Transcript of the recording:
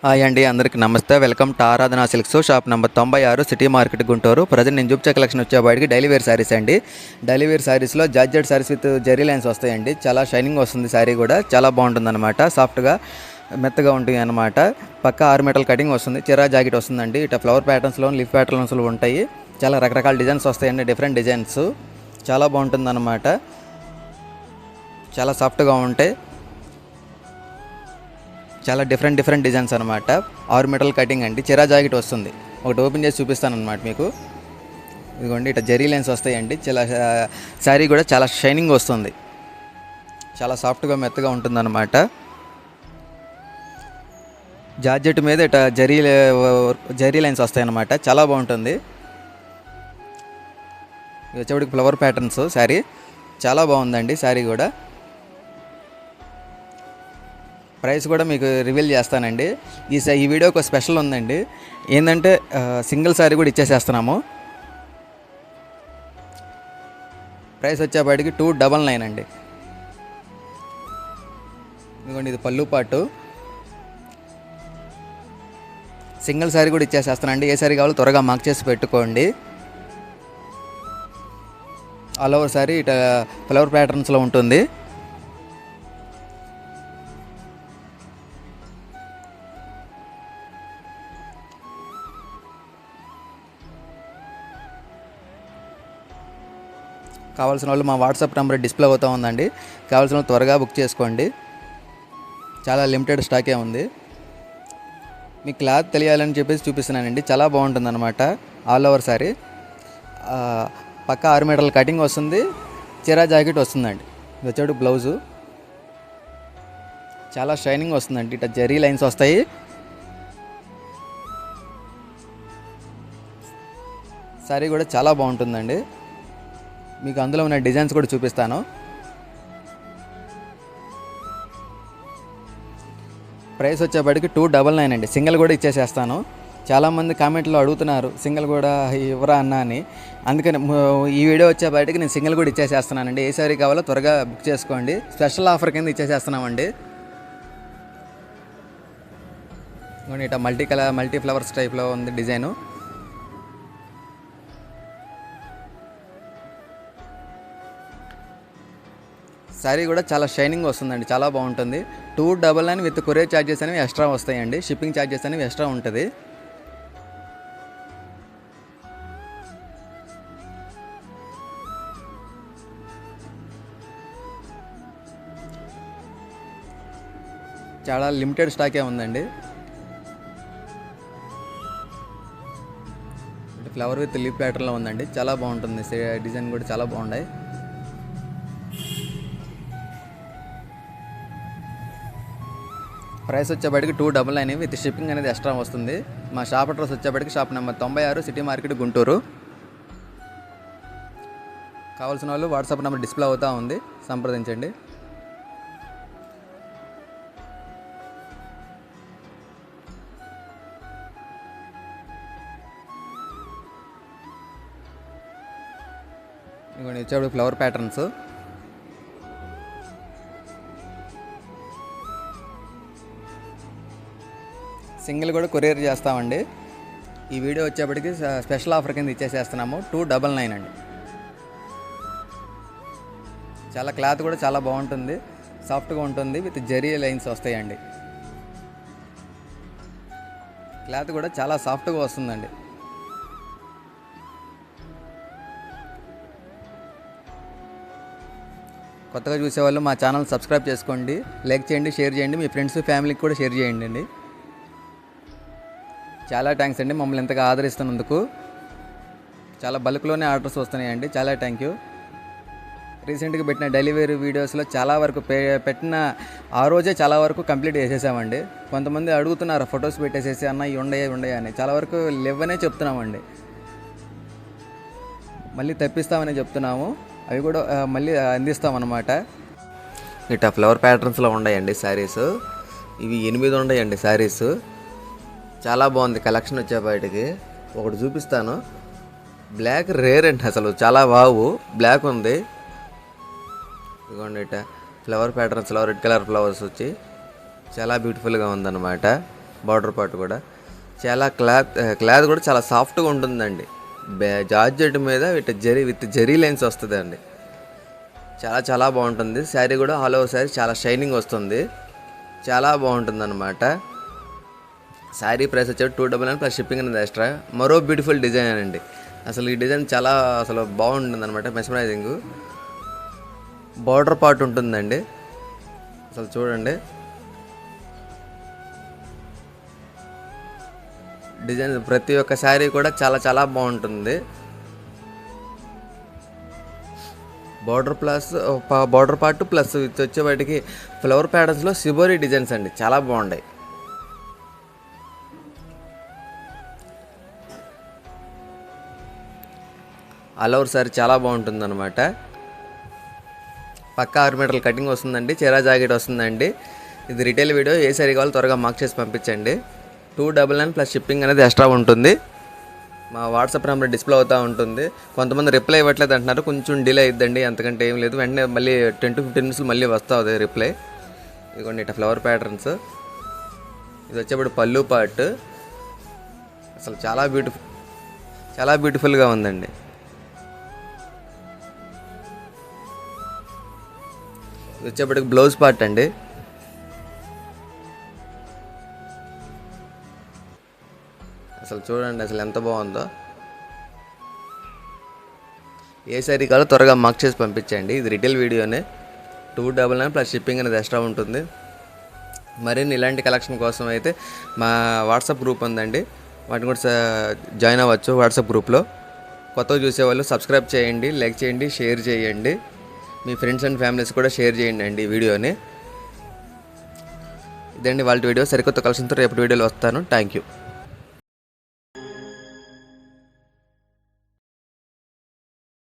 Hi అండి, అందరికీ నమస్తే. Welcome to Aradhana silks, shop number 96, city market, Guntur. Present నేను చూపించే కలెక్షన్ వచ్చేవాడికి డైలీ వేర్ శారీస్ అండి. డైలీ వేర్ శారీస్లో georgette saris with zari lines వస్తాయండి. చాలా షైనింగ్ వస్తుంది శారీ కూడా, చాలా బాగుంటుంది అనమాట. సాఫ్ట్గా మెత్తగా ఉంటుంది అనమాట. పక్క 6 మీటర్ల కటింగ్ వస్తుంది. చిరా జాకెట్ వస్తుందండి. ఇట్లా ఫ్లవర్ ప్యాటర్న్స్లో, లీఫ్ ప్యాటర్న్స్లో ఉంటాయి. చాలా రకరకాల డిజైన్స్ వస్తాయండి, డిఫరెంట్ డిజైన్స్. చాలా బాగుంటుంది అనమాట. చాలా సాఫ్ట్గా ఉంటాయి. చాలా డిఫరెంట్ డిజైన్స్ అనమాట. 6 మీటర్ల కటింగ్ అండి. చిరా జాకెట్ వస్తుంది. ఒకటి ఓపెన్ చేసి చూపిస్తాను అనమాట మీకు. ఇదిగోండి, ఇట్లా జెరీ లైన్స్ వస్తాయండి. చాలా శారీ కూడా చాలా షైనింగ్ వస్తుంది. చాలా సాఫ్ట్గా మెత్తగా ఉంటుంది అనమాట. జార్జెట్ మీద ఇట్లా జెరీ లైన్స్ వస్తాయన్నమాట. చాలా బాగుంటుంది. ఇది వచ్చేప్పటికి ఫ్లవర్ ప్యాటర్న్స్ శారీ. చాలా బాగుందండి శారీ కూడా. ప్రైస్ కూడా మీకు రివీల్ చేస్తానండి. ఈ వీడియోకి ఒక స్పెషల్ ఉందండి. ఏంటంటే సింగిల్ శారీ కూడా ఇచ్చేసేస్తున్నాము. ప్రైస్ వచ్చేపాటికి 299 అండి. ఇదిగోండి, ఇది పళ్ళు పాటు. సింగిల్ శారీ కూడా ఇచ్చేసేస్తానండి. ఏ శారీ కావాలో త్వరగా మార్క్ చేసి పెట్టుకోండి. ఆల్ ఓవర్ శారీ ఇట్లా ఫ్లవర్ ప్యాటర్న్స్లో ఉంటుంది. కావాల్సిన వాళ్ళు మా వాట్సాప్ నెంబర్ డిస్ప్లే అవుతూ ఉందండి. కావాల్సిన వాళ్ళు త్వరగా బుక్ చేసుకోండి. చాలా లిమిటెడ్ స్టాకే ఉంది. మీ క్లాత్ తెలియాలని చెప్పేసి చూపిస్తున్నానండి. చాలా బాగుంటుంది అనమాట. ఆల్ ఓవర్ శారీ పక్క 6 మీటర్ల కటింగ్ వస్తుంది. చిరా జాకెట్ వస్తుందండి. ఇది వచ్చేడు బ్లౌజు. చాలా షైనింగ్ వస్తుందండి. ఇట్లా జెరీ లైన్స్ వస్తాయి. శారీ కూడా చాలా బాగుంటుందండి. మీకు అందులో ఉన్న డిజైన్స్ కూడా చూపిస్తాను. ప్రైస్ వచ్చేప్పటికి 299 అండి. సింగిల్ కూడా ఇచ్చేసేస్తాను. చాలామంది కామెంట్లో అడుగుతున్నారు సింగిల్ కూడా ఇవ్వరా అన్న అని. అందుకని ఈ వీడియో వచ్చేప్పటికి నేను సింగిల్ కూడా ఇచ్చేసేస్తున్నానండి. ఏ సారీ కావాలో త్వరగా బుక్ చేసుకోండి. స్పెషల్ ఆఫర్ కింద ఇచ్చేసేస్తున్నామండి. ఇట్లా మల్టీ ఫ్లవర్స్ టైప్లో ఉంది డిజైను. శారీ కూడా చాలా షైనింగ్ వస్తుందండి. చాలా బాగుంటుంది. 299 విత్ కొరియర్ ఛార్జెస్ అనేవి ఎక్స్ట్రా వస్తాయండి. షిప్పింగ్ ఛార్జెస్ అనేవి ఎక్స్ట్రా ఉంటుంది. చాలా లిమిటెడ్ స్టాకే ఉందండి. ఫ్లవర్ విత్ లీఫ్ ప్యాటర్న్లో ఉందండి. చాలా బాగుంటుంది. డిజైన్ కూడా చాలా బాగున్నాయి. ప్రైస్ వచ్చేప్పటికి 299 విత్ షిప్పింగ్ అనేది ఎక్స్ట్రా వస్తుంది. మా షాప్ అడ్రస్ వచ్చేప్పటికి shop number 96, city market, Guntur. కావాల్సిన వాళ్ళు వాట్సాప్ నెంబర్ డిస్ప్లే అవుతూ ఉంది, సంప్రదించండి. ఇదిగోండి, వచ్చేప్పుడు ఫ్లవర్ ప్యాటర్న్స్. సింగిల్ కూడా కొరియర్ చేస్తామండి. ఈ వీడియో వచ్చేప్పటికి స్పెషల్ ఆఫర్ కింద ఇచ్చేసేస్తున్నాము. 299 అండి. చాలా క్లాత్ కూడా చాలా బాగుంటుంది. సాఫ్ట్గా ఉంటుంది. విత్ జెరీ లైన్స్ వస్తాయండి. క్లాత్ కూడా చాలా సాఫ్ట్గా వస్తుందండి. కొత్తగా చూసేవాళ్ళు మా ఛానల్ సబ్స్క్రైబ్ చేసుకోండి, లైక్ చేయండి, షేర్ చేయండి. మీ ఫ్రెండ్స్ ఫ్యామిలీకి కూడా షేర్ చేయండి అండి. చాలా థ్యాంక్స్ అండి మమ్మల్ని ఎంతగా ఆదరిస్తున్నందుకు. చాలా బల్క్లోనే ఆర్డర్స్ వస్తున్నాయండి. చాలా థ్యాంక్ యూ. రీసెంట్గా పెట్టిన డెలివరీ వీడియోస్లో చాలా వరకు పెట్టిన ఆ రోజే చాలా వరకు కంప్లీట్ చేసేసామండి. కొంతమంది అడుగుతున్నారు ఫొటోస్ పెట్టేసేసి అన్న ఇవి ఉండయా అని. చాలా వరకు లేవనే చెప్తున్నామండి. మళ్ళీ తెప్పిస్తామని చెప్తున్నాము. అవి కూడా మళ్ళీ అందిస్తామన్నమాట. ఇట్లా ఫ్లవర్ ప్యాటర్న్స్లో ఉన్నాయండి శారీస్. ఇవి 8 ఉన్నాయండి శారీస్. చాలా బాగుంది కలెక్షన్ వచ్చేపాటికి. ఒకటి చూపిస్తాను. బ్లాక్ రేర్ అండి, అసలు చాలా బాగు బ్లాక్ ఉంది. ఇదిగోండి, ఇట ఫ్లవర్ ప్యాటర్న్స్లో రెడ్ కలర్ ఫ్లవర్స్ వచ్చి చాలా బ్యూటిఫుల్గా ఉందన్నమాట. బార్డర్ పార్ట్ కూడా చాలా క్లాత్ కూడా చాలా సాఫ్ట్గా ఉంటుందండి. జార్జెట్ మీద విత్ జరీ లైన్స్ వస్తుందండి. చాలా చాలా బాగుంటుంది. శారీ కూడా ఆల్ ఓవర్ శారీ చాలా షైనింగ్ వస్తుంది. చాలా బాగుంటుంది అనమాట. శారీ ప్రైస్ వచ్చేది 299 ప్లస్ షిప్పింగ్ అనేది ఎక్స్ట్రా. మరో బ్యూటిఫుల్ డిజైన్ అండి. అసలు ఈ డిజైన్ చాలా బాగుంటుంది అనమాట. మెస్మరైజింగ్ బార్డర్ పార్ట్ ఉంటుందండి. అసలు చూడండి డిజైన్, ప్రతి ఒక్క శారీ కూడా చాలా చాలా బాగుంటుంది. బార్డర్ పార్ట్ ప్లస్ వచ్చేవాటికి ఫ్లవర్ ప్యాటర్న్స్లో సిబోరీ డిజైన్స్ అండి. చాలా బాగున్నాయి. ఆల్ ఓవర్ సారీ చాలా బాగుంటుంది అనమాట. పక్కా 6 మీటర్ల కటింగ్ వస్తుందండి. చీరా జాకెట్ వస్తుందండి. ఇది రిటైల్ వీడియో. ఏ సారీ కావాలో త్వరగా మార్క్ చేసి పంపించండి. 299 ప్లస్ షిప్పింగ్ అనేది ఎక్స్ట్రా ఉంటుంది. మా వాట్సాప్ నెంబర్ డిస్ప్లే అవుతూ ఉంటుంది. కొంతమంది రిప్లై ఇవ్వట్లేదు అంటున్నారు. కొంచెం డిలే అయిద్దండి, అంతకంటే ఏం లేదు. వెంటనే మళ్ళీ 10 to 15 మినిట్స్లో మళ్ళీ వస్తుంది రిప్లై. ఇదిగోండి ఇట్లా ఫ్లవర్ ప్యాటర్న్స్. ఇది వచ్చేప్పుడు పళ్ళు పార్ట్. అసలు చాలా బ్యూటిఫుల్గా ఉందండి. ఇది వచ్చేప్పటికి బ్లౌజ్ పార్ట్ అండి. అసలు చూడండి ఎంత బాగుందో. ఏ సారీ కావాలో త్వరగా మార్క్ చేసి పంపించండి. ఇది రిటైల్ వీడియోనే. 299 ప్లస్ షిప్పింగ్ అనేది ఎక్స్ట్రా ఉంటుంది. మరిన్ని ఇలాంటి కలెక్షన్ కోసం అయితే మా వాట్సాప్ గ్రూప్ ఉందండి. వాటిని కూడా జాయిన్ అవ్వచ్చు వాట్సాప్ గ్రూప్లో. కొత్తగా చూసేవాళ్ళు సబ్స్క్రైబ్ చేయండి, లైక్ చేయండి, షేర్ చేయండి. మీ ఫ్రెండ్స్ అండ్ ఫ్యామిలీస్ కూడా షేర్ చేయండి అండి ఈ వీడియోని. ఇదండి వాళ్ళ వీడియో. సరికొత్త కలెక్షన్తో రేపటి వీడియోలో వస్తాను. Thank you.